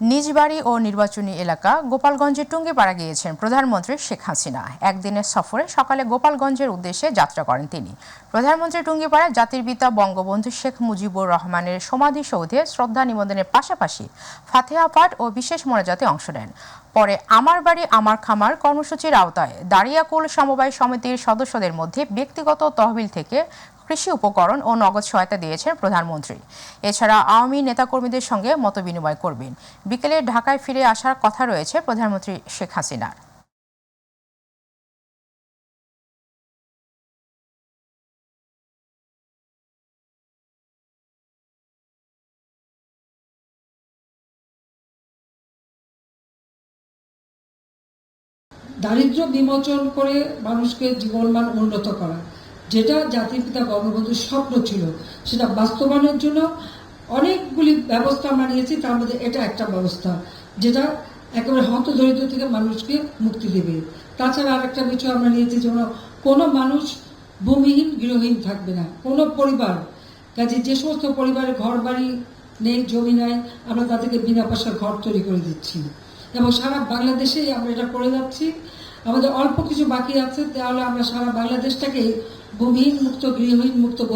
নিজ বাড়ি ও নির্বাচনী এলাকা গোপালগঞ্জের টুঙ্গিপাড়া গিয়েছেন প্রধানমন্ত্রী শেখ হাসিনা। একদিনের সফরে সকালে গোপালগঞ্জের উদ্দেশ্যে যাত্রা করেন তিনি। প্রধানমন্ত্রী টুঙ্গিপাড়ায় জাতির পিতা বঙ্গবন্ধু শেখ মুজিবুর রহমানের সমাধিসৌধে শ্রদ্ধা নিবেদনের পাশাপাশি ফাতিহা পাঠ ও বিশেষ মোনাজাতে অংশ নেন। পরে আমার বাড়ি আমার খামার কর্মসূচির আওতায় দাঁড়িয়াকুল সমবায় সমিতির সদস্যদের মধ্যে ব্যক্তিগত তহবিল থেকে কৃষি উপকরণ ও নগদ সহায়তা দিয়েছেন প্রধানমন্ত্রী। এছাড়া আওয়ামী নেতাকর্মীদের সঙ্গে মতবিনিময় করবেন। বিকেলে ঢাকায় ফিরে আসার কথা রয়েছে প্রধানমন্ত্রী শেখ হাসিনার। দারিদ্র্য বিমোচন করে মানুষকে জীবনমান উন্নত করা, যেটা জাতির পিতা বঙ্গবন্ধুর স্বপ্ন ছিল, সেটা বাস্তবায়নের জন্য অনেকগুলি ব্যবস্থা আমরা নিয়েছি। তার মধ্যে এটা একটা ব্যবস্থা, যেটা একেবারে হতদরিদ্র থেকে মানুষকে মুক্তি দেবে। তাছাড়া আরেকটা বিষয় আমরা নিয়েছি, যেন কোনো মানুষ ভূমিহীন গৃহহীন থাকবে না, কোনো পরিবার। কাজে যে সমস্ত পরিবারের ঘর বাড়ি নেই, জমি নাই, আমরা তাদেরকে বিনা পয়সার ঘর তৈরি করে দিচ্ছি এবং সারা বাংলাদেশেই আমরা এটা করে যাচ্ছি। আমাদের অল্প কিছু বাকি আছে, তাহলে আমরা সারা বাংলাদেশটাকে ভূমিহীন মুক্ত গৃহহীন মুক্ত